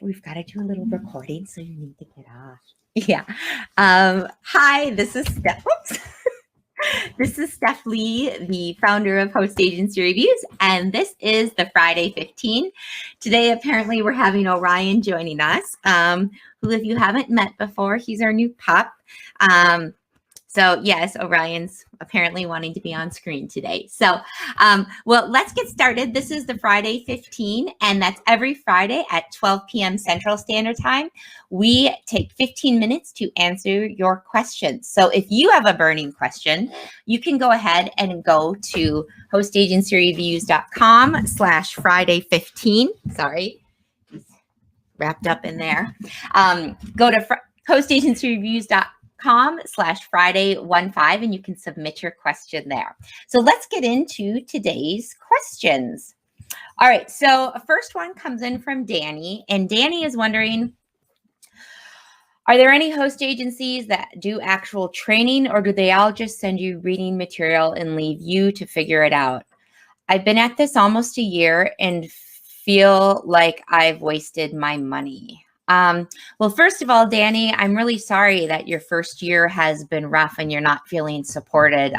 we've got to do a little recording, so you need to get off. Yeah. Hi, this is Steph. This is Steph Lee, the founder of Host Agency Reviews, and this is the Friday 15. Today, apparently, we're having Orion joining us, who, if you haven't met before, he's our new pup. So yes, Orion's apparently wanting to be on screen today. So, well, let's get started. This is the Friday 15, and that's every Friday at 12 p.m. Central Standard Time. We take 15 minutes to answer your questions. So if you have a burning question, you can go ahead and go to hostagencyreviews.com/Friday15. Sorry, wrapped up in there. Go to hostagencyreviews.com/Friday15 and you can submit your question there. So let's get into today's questions. All right, so first one comes in from Danny, and Danny is wondering, are there any host agencies that do actual training, or do they all just send you reading material and leave you to figure it out? I've been at this almost a year and feel like I've wasted my money. Well, first of all, Danny, I'm really sorry that your first year has been rough and you're not feeling supported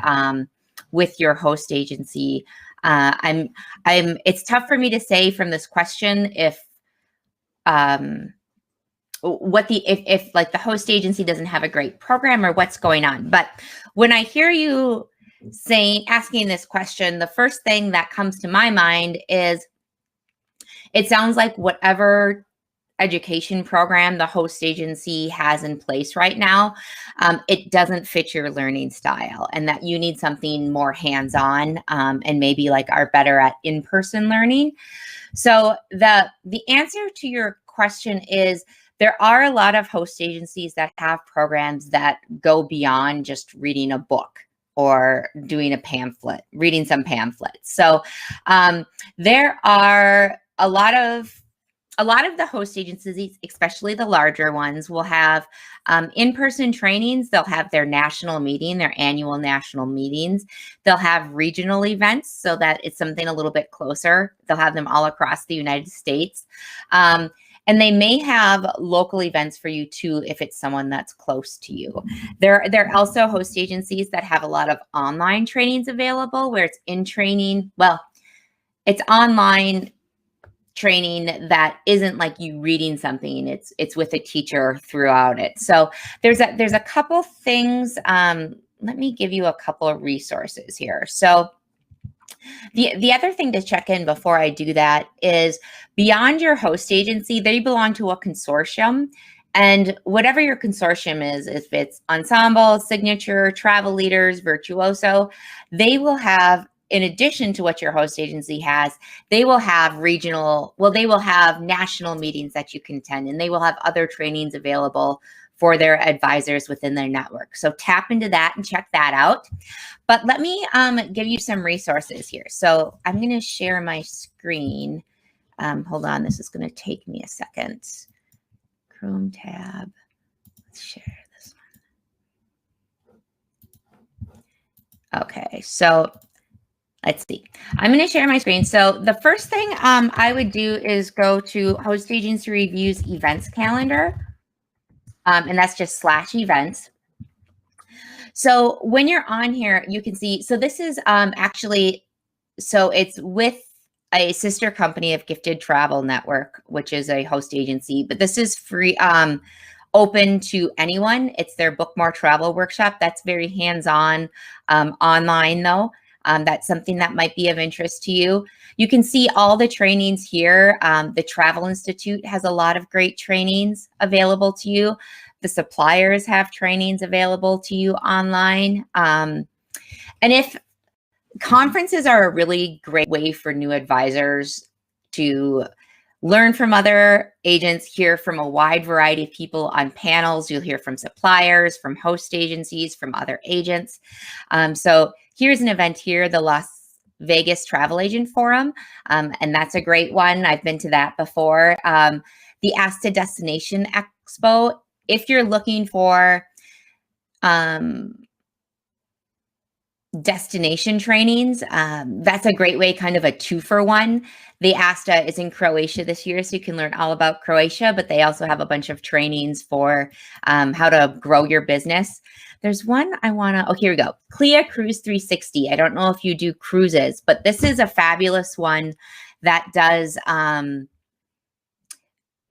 with your host agency. It's tough for me to say from this question if like the host agency doesn't have a great program or what's going on. But when I hear you asking this question, the first thing that comes to my mind is it sounds like whatever education program the host agency has in place right now, it doesn't fit your learning style, and that you need something more hands-on and maybe like are better at in-person learning. So the answer to your question is there are a lot of host agencies that have programs that go beyond just reading a book or doing a pamphlet, reading some pamphlets. So there are a lot of the host agencies, especially the larger ones, will have in-person trainings. They'll have their national meeting, their annual national meetings. They'll have regional events so that it's something a little bit closer. They'll have them all across the United States. And they may have local events for you too, if it's someone that's close to you. There are also host agencies that have a lot of online trainings available where it's in training. Well, it's online training that isn't like you reading something. It's with a teacher throughout it. So there's a couple things. Let me give you a couple of resources here. So the other thing to check in before I do that is beyond your host agency, they belong to a consortium. And whatever your consortium is, if it's Ensemble, Signature, Travel Leaders, Virtuoso, they will have, in addition to what your host agency has, they will have they will have national meetings that you can attend, and they will have other trainings available for their advisors within their network. So tap into that and check that out. But let me give you some resources here. So I'm going to share my screen. Hold on, this is going to take me a second. Chrome tab. Let's share this one. Okay, so let's see. I'm going to share my screen. So the first thing I would do is go to Host Agency Reviews events calendar. And that's just /events. So when you're on here, you can see, so this is so it's with a sister company of Gifted Travel Network, which is a host agency, but this is free, open to anyone. It's their Book More Travel workshop. That's very hands-on, online though. That's something that might be of interest to you. You can see all the trainings here. The Travel Institute has a lot of great trainings available to you. The suppliers have trainings available to you online. And if conferences are a really great way for new advisors to learn from other agents, hear from a wide variety of people on panels. You'll hear from suppliers, from host agencies, from other agents. So here's an event here, the Las Vegas Travel Agent Forum, and that's a great one. I've been to that before. The Asta Destination Expo, if you're looking for destination trainings. That's a great way, kind of a 2-for-1. The ASTA is in Croatia this year, so you can learn all about Croatia, but they also have a bunch of trainings for how to grow your business. There's one I want to, oh, here we go. CLIA Cruise 360. I don't know if you do cruises, but this is a fabulous one that does,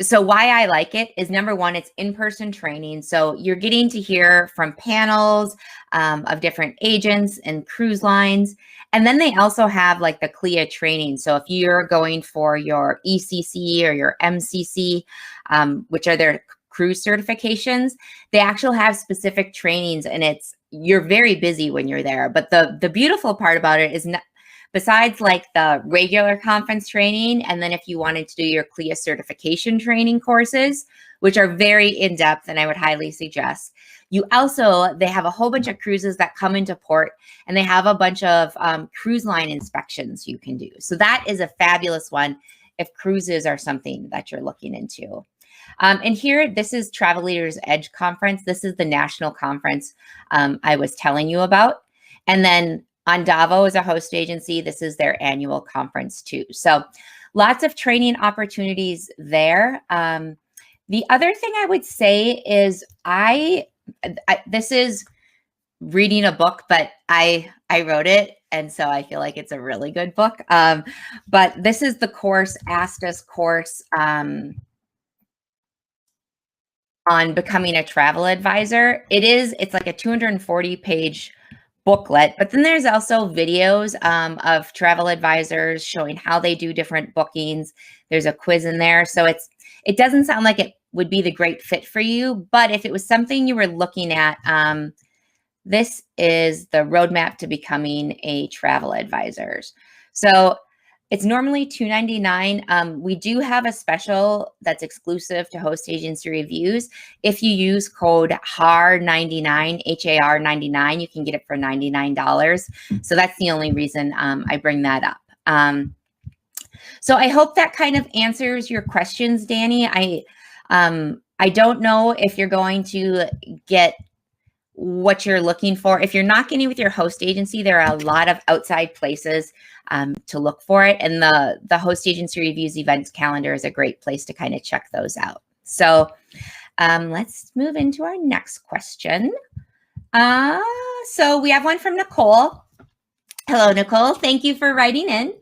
so why I like it is, number one, it's in-person training. So you're getting to hear from panels of different agents and cruise lines. And then they also have like the CLIA training. So if you're going for your ECC or your MCC, which are their cruise certifications, they actually have specific trainings, and you're very busy when you're there. But the beautiful part about it is, besides like the regular conference training, and then if you wanted to do your CLIA certification training courses, which are very in-depth and I would highly suggest, they have a whole bunch of cruises that come into port, and they have a bunch of cruise line inspections you can do. So that is a fabulous one if cruises are something that you're looking into. And here, this is Travel Leaders Edge Conference. This is the national conference I was telling you about. And then Ondavo is a host agency. This is their annual conference too. So lots of training opportunities there. The other thing I would say is this is reading a book, but I wrote it, and so I feel like it's a really good book. But this is the course, ASTA's course on becoming a travel advisor. It's like a 240-page booklet, but then there's also videos of travel advisors showing how they do different bookings. There's a quiz in there. So it doesn't sound like it would be the great fit for you, but if it was something you were looking at, this is the roadmap to becoming a travel advisor. So it's normally $299. We do have a special that's exclusive to host agency reviews. If you use code HAR99, HAR99, you can get it for $99. So that's the only reason I bring that up. So I hope that kind of answers your questions, Danny. I don't know if you're going to get what you're looking for. If you're not getting with your host agency, there are a lot of outside places to look for it. And the host agency reviews events calendar is a great place to kind of check those out. So let's move into our next question. So we have one from Nicole. Hello, Nicole. Thank you for writing in.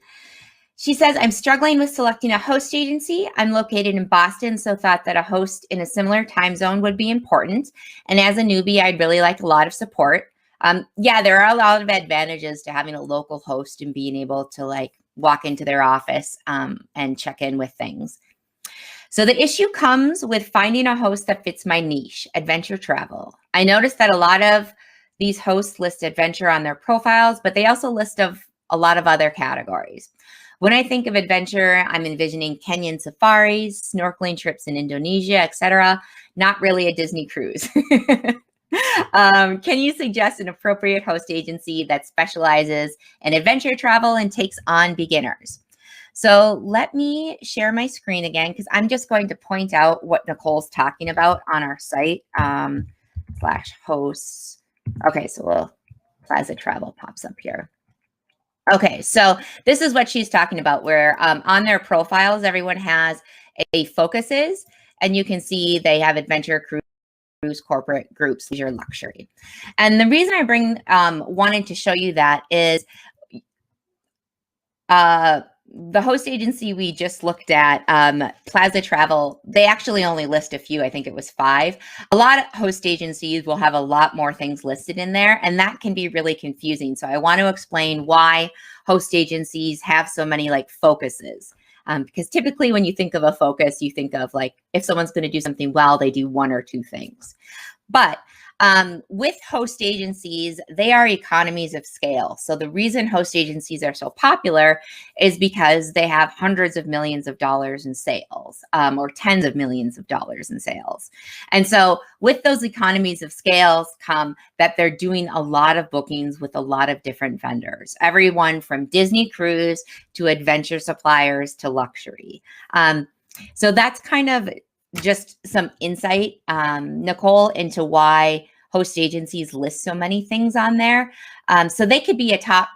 She says, I'm struggling with selecting a host agency. I'm located in Boston, so thought that a host in a similar time zone would be important. And as a newbie, I'd really like a lot of support. Yeah, there are a lot of advantages to having a local host and being able to like walk into their office and check in with things. So the issue comes with finding a host that fits my niche, adventure travel. I noticed that a lot of these hosts list adventure on their profiles, but they also list a lot of other categories. When I think of adventure, I'm envisioning Kenyan safaris, snorkeling trips in Indonesia, etc. Not really a Disney cruise. Can you suggest an appropriate host agency that specializes in adventure travel and takes on beginners? So let me share my screen again, because I'm just going to point out what Nicole's talking about on our site, /hosts. Okay, so Plaza Travel pops up here. Okay, so this is what she's talking about, where on their profiles, everyone has a focuses, and you can see they have adventure, cruise, corporate, groups, leisure, luxury. And the reason I wanted to show you that is the host agency we just looked at, Plaza Travel, they actually only list a few. I think it was 5. A lot of host agencies will have a lot more things listed in there, and that can be really confusing. So I want to explain why host agencies have so many like focuses. Because typically when you think of a focus, you think of like, if someone's going to do something well, they do 1 or 2 things. But with host agencies, they are economies of scale. So the reason host agencies are so popular is because they have hundreds of millions of dollars in sales, or tens of millions of dollars in sales. And so with those economies of scales come that they're doing a lot of bookings with a lot of different vendors, everyone from Disney Cruise to adventure suppliers to luxury. So that's kind of just some insight, Nicole, into why host agencies list so many things on there. So they could be a top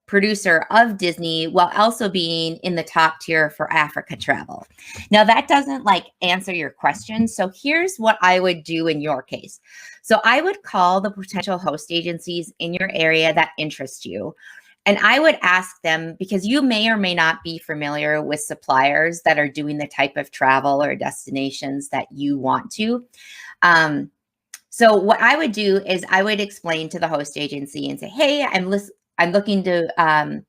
producer of Disney while also being in the top tier for Africa travel. Now that doesn't like answer your question. So here's what I would do in your case. So I would call the potential host agencies in your area that interest you. And I would ask them, because you may or may not be familiar with suppliers that are doing the type of travel or destinations that you want to. So what I would do is I would explain to the host agency and say, hey, I'm looking to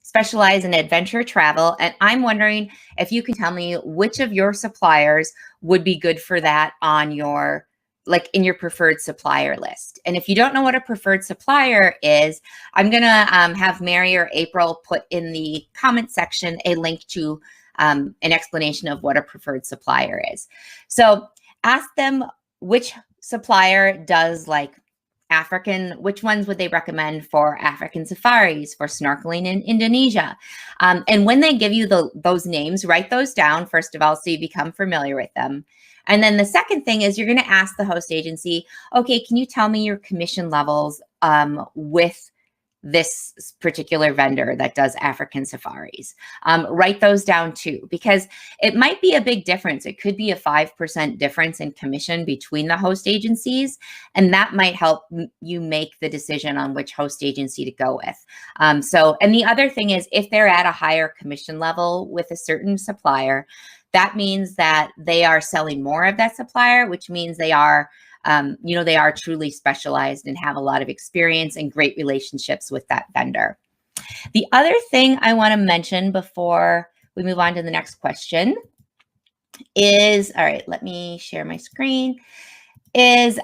specialize in adventure travel. And I'm wondering if you can tell me which of your suppliers would be good for that on your, like in your preferred supplier list. And if you don't know what a preferred supplier is, I'm going to have Mary or April put in the comment section a link to an explanation of what a preferred supplier is. So ask them which supplier does like African, which ones would they recommend for African safaris, for snorkeling in Indonesia? And when they give you those names, write those down, first of all, so you become familiar with them. And then the second thing is you're going to ask the host agency, okay, can you tell me your commission levels with this particular vendor that does African safaris? Write those down too, because it might be a big difference. It could be a 5% difference in commission between the host agencies, and that might help you make the decision on which host agency to go with. And the other thing is if they're at a higher commission level with a certain supplier, that means that they are selling more of that supplier, which means they are they are truly specialized and have a lot of experience and great relationships with that vendor. The other thing I want to mention before we move on to the next question is, all right, let me share my screen, is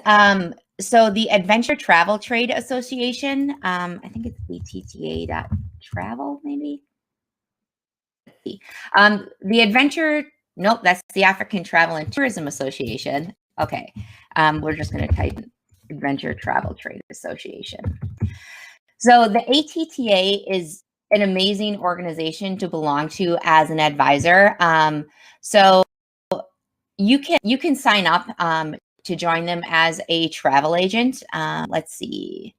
so the Adventure Travel Trade Association, I think it's ATTA.travel maybe. Let's see. The Adventure, nope, that's the African Travel and Tourism Association. Okay, we're just going to type Adventure Travel Trade Association. So the ATTA is an amazing organization to belong to as an advisor. So you can sign up to join them as a travel agent. Let's see,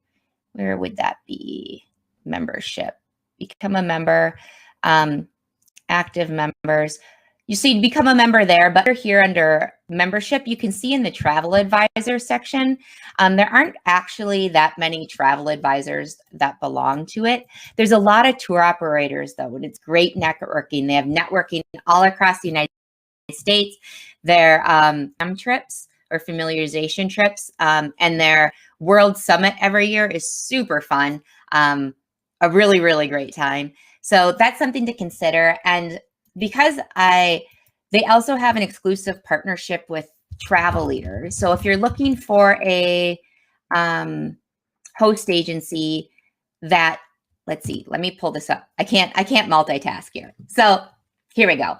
where would that be? Membership. Become a member. Active members. You see, become a member there, but here under membership, you can see in the travel advisor section, there aren't actually that many travel advisors that belong to it. There's a lot of tour operators though, and it's great networking. They have networking all across the United States. Their trips or familiarization trips and their World Summit every year is super fun. A really, really great time. So that's something to consider. And because they also have an exclusive partnership with Travel Leaders. So if you're looking for a host agency that, let's see, let me pull this up. I can't multitask here. So here we go.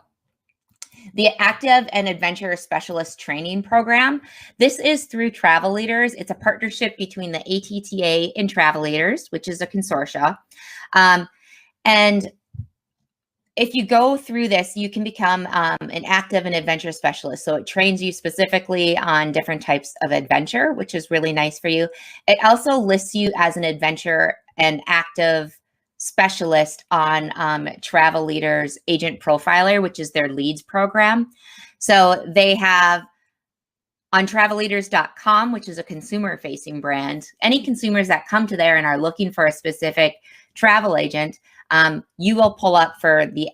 The Active and Adventure Specialist Training Program. This is through Travel Leaders. It's a partnership between the ATTA and Travel Leaders, which is a consortia. And if you go through this, you can become an active and adventure specialist. So it trains you specifically on different types of adventure, which is really nice for you. It also lists you as an adventure and active specialist on Travel Leaders Agent Profiler, which is their leads program. So they have on travelleaders.com, which is a consumer-facing brand. Any consumers that come to there and are looking for a specific travel agent, you will pull up for the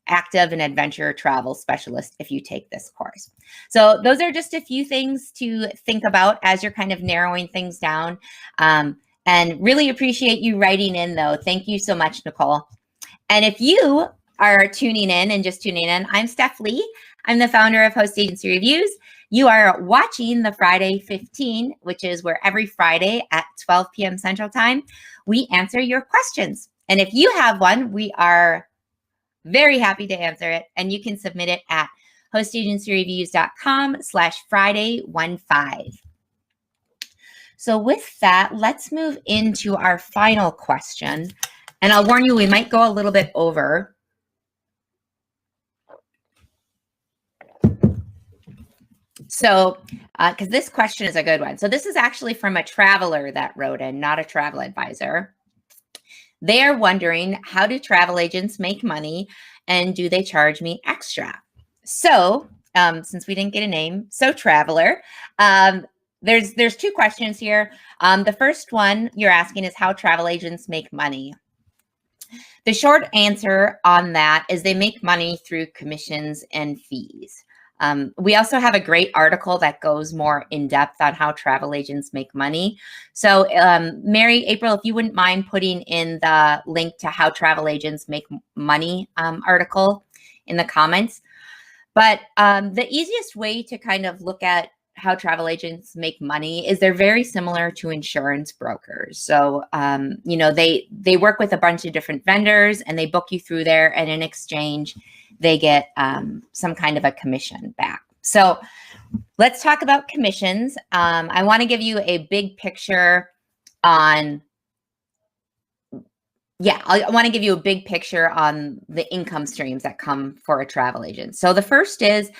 active and adventure travel specialist if you take this course. So those are just a few things to think about as you're kind of narrowing things down. And really appreciate you writing in though. Thank you so much, Nicole. And if you are tuning in and just tuning in, I'm Steph Lee. I'm the founder of Host Agency Reviews. You are watching the Friday 15, which is where every Friday at 12 p.m. Central Time, we answer your questions. And if you have one, we are very happy to answer it. And you can submit it at hostagencyreviews.com/Friday15. So with that, let's move into our final question. And I'll warn you, we might go a little bit over. So, because this question is a good one. So this is actually from a traveler that wrote in, not a travel advisor. They are wondering, how do travel agents make money, and do they charge me extra? So, since we didn't get a name, so traveler, there's two questions here. The first one you're asking is how travel agents make money. The short answer on that is they make money through commissions and fees. We also have a great article that goes more in depth on how travel agents make money. So, Mary, April, if you wouldn't mind putting in the link to how travel agents make money article in the comments. But the easiest way to kind of look at how travel agents make money is they're very similar to insurance brokers. So, you know, they work with a bunch of different vendors and they book you through there, and in exchange, they get some kind of a commission back. So let's talk about commissions. I want to give you a big picture on I want to give you a big picture on the income streams that come for a travel agent. So the first is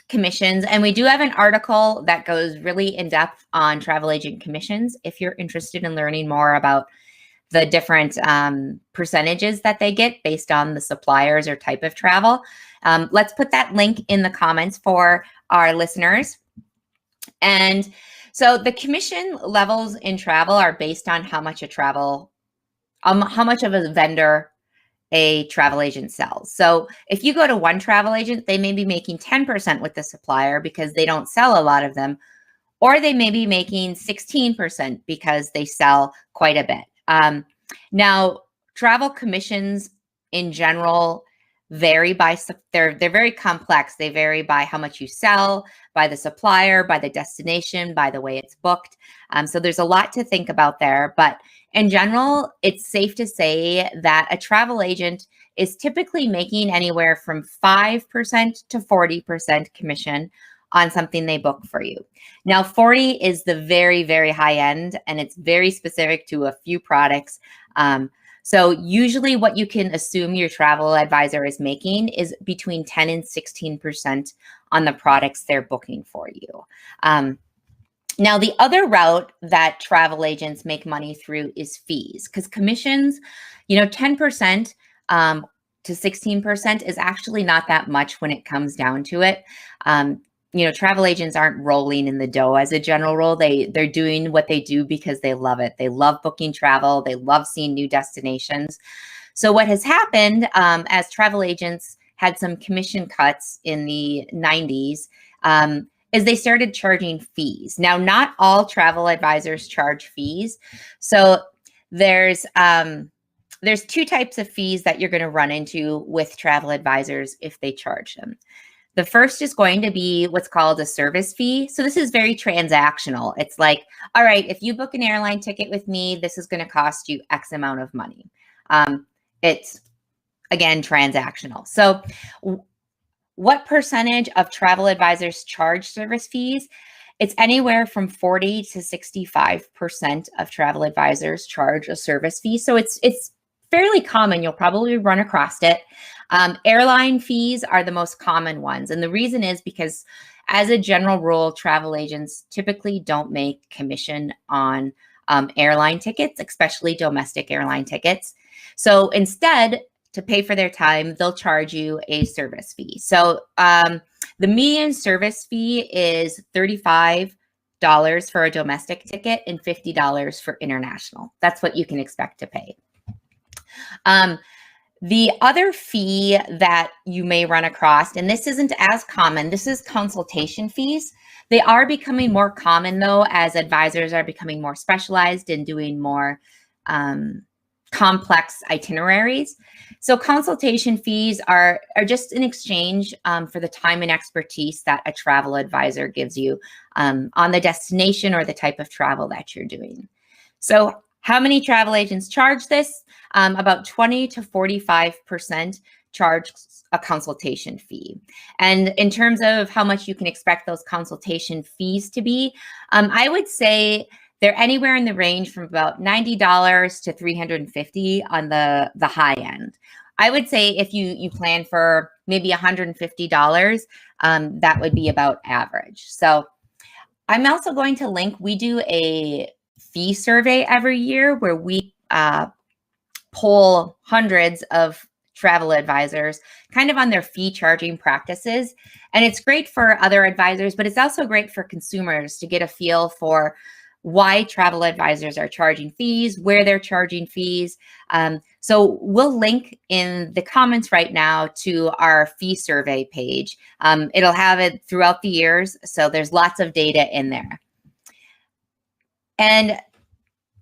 commissions. And we do have an article that goes really in depth on travel agent commissions if you're interested in learning more about the different percentages that they get based on the suppliers or type of travel. Let's put that link in the comments for our listeners. And so the commission levels in travel are based on how much how much of a vendor a travel agent sells. So if you go to one travel agent, they may be making 10% with the supplier because they don't sell a lot of them, or they may be making 16% because they sell quite a bit. Now, travel commissions in general vary by, they're very complex. They vary by how much you sell, by the supplier, by the destination, by the way it's booked. So there's a lot to think about there, but in general, it's safe to say that a travel agent is typically making anywhere from 5% to 40% commission on something they book for you. Now, 40 is the very, very high end, and it's very specific to a few products. So usually what you can assume your travel advisor is making is between 10 and 16% on the products they're booking for you. Now, the other route that travel agents make money through is fees, because commissions, 10% to 16% is actually not that much when it comes down to it. Travel agents aren't rolling in the dough as a general rule. They're doing what they do because they love it. They love booking travel. They love seeing new destinations. So what has happened as travel agents had some commission cuts in the 90s, is they started charging fees. Now, not all travel advisors charge fees. So there's two types of fees that you're going to run into with travel advisors if they charge them. The first is going to be what's called a service fee. So this is very transactional. It's like, all right, if you book an airline ticket with me, this is going to cost you X amount of money. It's, again, transactional. So what percentage of travel advisors charge service fees? It's anywhere from 40 to 65% of travel advisors charge a service fee. So it's fairly common. You'll probably run across it. Airline fees are the most common ones. And the reason is because, as a general rule, travel agents typically don't make commission on airline tickets, especially domestic airline tickets. So instead, to pay for their time, they'll charge you a service fee. So the median service fee is $35 for a domestic ticket and $50 for international. That's what you can expect to pay. The other fee that you may run across, and this isn't as common, this is consultation fees. They are becoming more common, though, as advisors are becoming more specialized and doing more complex itineraries. So consultation fees are just an exchange for the time and expertise that a travel advisor gives you on the destination or the type of travel that you're doing. So how many travel agents charge this? About 20 to 45% charge a consultation fee. And in terms of how much you can expect those consultation fees to be, I would say they're anywhere in the range from about $90 to $350 on the high end. I would say if you plan for maybe $150, that would be about average. So I'm also going to link, we do a fee survey every year where we poll hundreds of travel advisors kind of on their fee charging practices. And it's great for other advisors, but it's also great for consumers to get a feel for why travel advisors are charging fees, where they're charging fees. So we'll link in the comments right now to our fee survey page. It'll have it throughout the years, so there's lots of data in there. And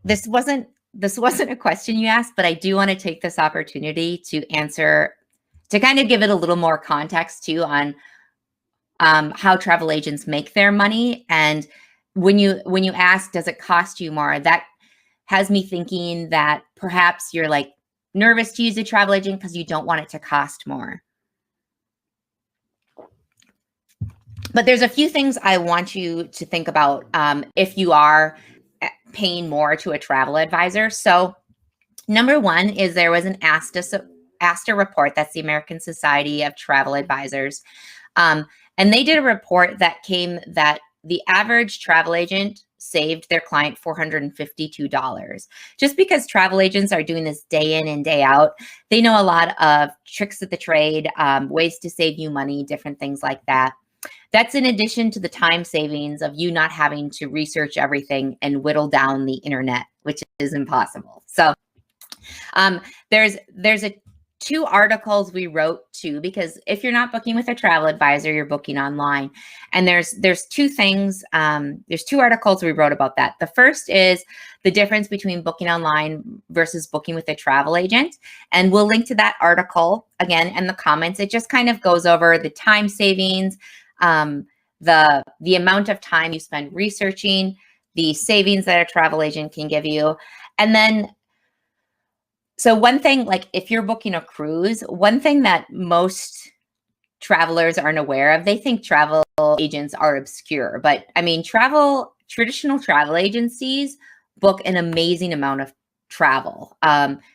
this wasn't a question you asked, but I do want to take this opportunity to answer, to kind of give it a little more context too on how travel agents make their money. And when you ask, does it cost you more? That has me thinking that perhaps you're like nervous to use a travel agent because you don't want it to cost more. But there's a few things I want you to think about if you are paying more to a travel advisor. So number one is there was an ASTA report, that's the American Society of Travel Advisors. And they did a report that the average travel agent saved their client $452. Just because travel agents are doing this day in and day out, they know a lot of tricks of the trade, ways to save you money, different things like that. That's in addition to the time savings of you not having to research everything and whittle down the internet, which is impossible. So there's two articles we wrote too, because if you're not booking with a travel advisor, you're booking online. And there's two things, there's two articles we wrote about that. The first is the difference between booking online versus booking with a travel agent. And we'll link to that article again in the comments. It just kind of goes over the time savings, the amount of time you spend researching, the savings that a travel agent can give you. And then, so one thing, like if you're booking a cruise, one thing that most travelers aren't aware of, they think travel agents are obscure, but I mean, traditional travel agencies book an amazing amount of travel.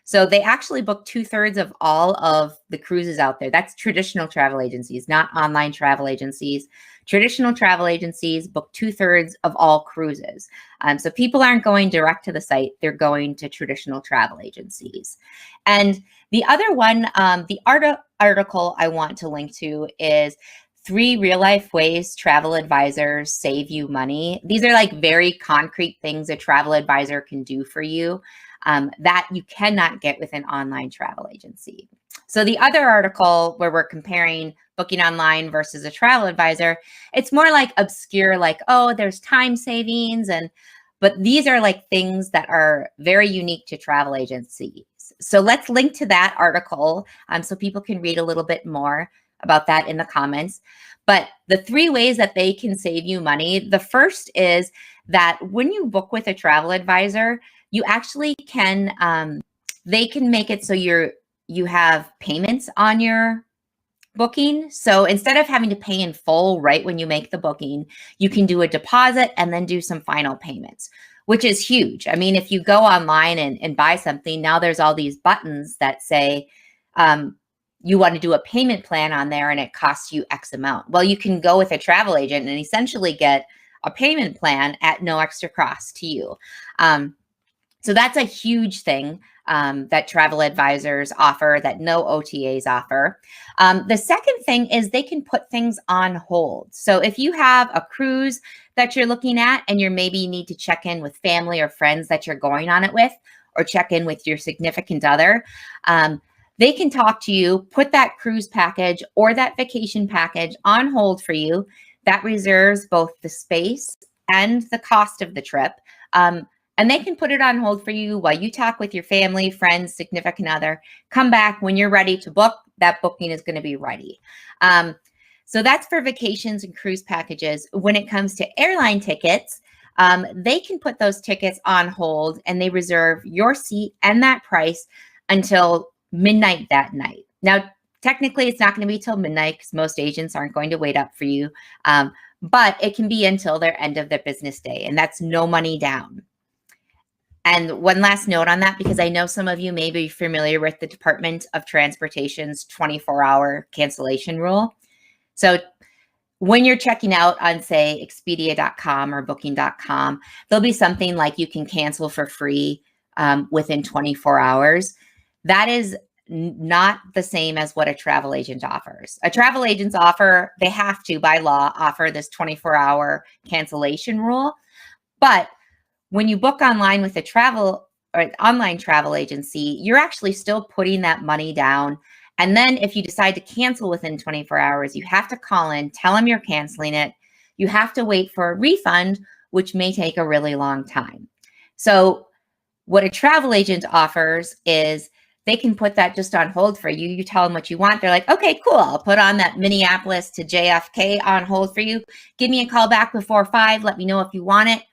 So they actually book 2/3 of all of the cruises out there. That's traditional travel agencies, not online travel agencies. Traditional travel agencies book 2/3 of all cruises. So people aren't going direct to the site, they're going to traditional travel agencies. And the other one, the article I want to link to is 3 real-life ways travel advisors save you money. These are like very concrete things a travel advisor can do for you that you cannot get with an online travel agency. So the other article where we're comparing booking online versus a travel advisor, it's more like obscure, like, oh, there's time savings, but these are like things that are very unique to travel agencies. So let's link to that article so people can read a little bit more about that in the comments. But the 3 ways that they can save you money, the first is that when you book with a travel advisor, you actually can, they can make it so you have payments on your booking. So instead of having to pay in full right when you make the booking, you can do a deposit and then do some final payments, which is huge. I mean, if you go online and buy something, now there's all these buttons that say you want to do a payment plan on there and it costs you X amount. Well, you can go with a travel agent and essentially get a payment plan at no extra cost to you. So that's a huge thing that travel advisors offer that no OTAs offer. The second thing is they can put things on hold. So if you have a cruise that you're looking at and you maybe need to check in with family or friends that you're going on it with, or check in with your significant other, they can talk to you, put that cruise package or that vacation package on hold for you. That reserves both the space and the cost of the trip. And they can put it on hold for you while you talk with your family, friends, significant other. Come back when you're ready to book. That booking is going to be ready. So that's for vacations and cruise packages. When it comes to airline tickets, they can put those tickets on hold and they reserve your seat and that price until midnight that night. Now, technically, it's not going to be till midnight because most agents aren't going to wait up for you. But it can be until their end of their business day, and that's no money down. And one last note on that, because I know some of you may be familiar with the Department of Transportation's 24-hour cancellation rule. So when you're checking out on, say, Expedia.com or Booking.com, there'll be something like you can cancel for free within 24 hours. That is not the same as what a travel agent offers. A travel agent's offer, they have to, by law, offer this 24-hour cancellation rule. But when you book online with a travel or an online travel agency, you're actually still putting that money down. And then if you decide to cancel within 24 hours, you have to call in, tell them you're canceling it. You have to wait for a refund, which may take a really long time. So what a travel agent offers is they can put that just on hold for you. You tell them what you want. They're like, okay, cool. I'll put on that Minneapolis to JFK on hold for you. Give me a call back before 5. Let me know if you want it.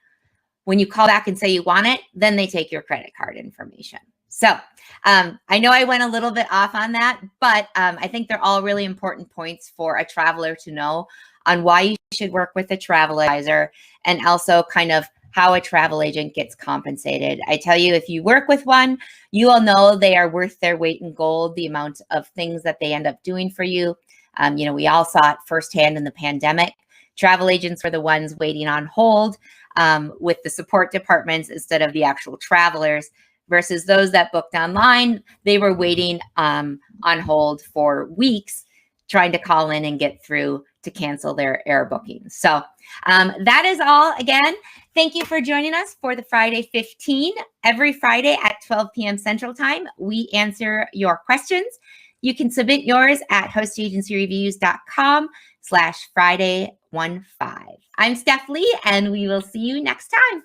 When you call back and say you want it, then they take your credit card information. So I know I went a little bit off on that, but I think they're all really important points for a traveler to know on why you should work with a travel advisor, and also kind of how a travel agent gets compensated. I tell you, if you work with one, you will know they are worth their weight in gold, the amount of things that they end up doing for you. We all saw it firsthand in the pandemic. Travel agents were the ones waiting on hold with the support departments instead of the actual travelers, versus those that booked online. They were waiting on hold for weeks, trying to call in and get through to cancel their air bookings. So that is all. Again, thank you for joining us for the Friday 15. Every Friday at 12 p.m. Central Time, we answer your questions. You can submit yours at hostagencyreviews.com/Friday15. I'm Steph Lee, and we will see you next time.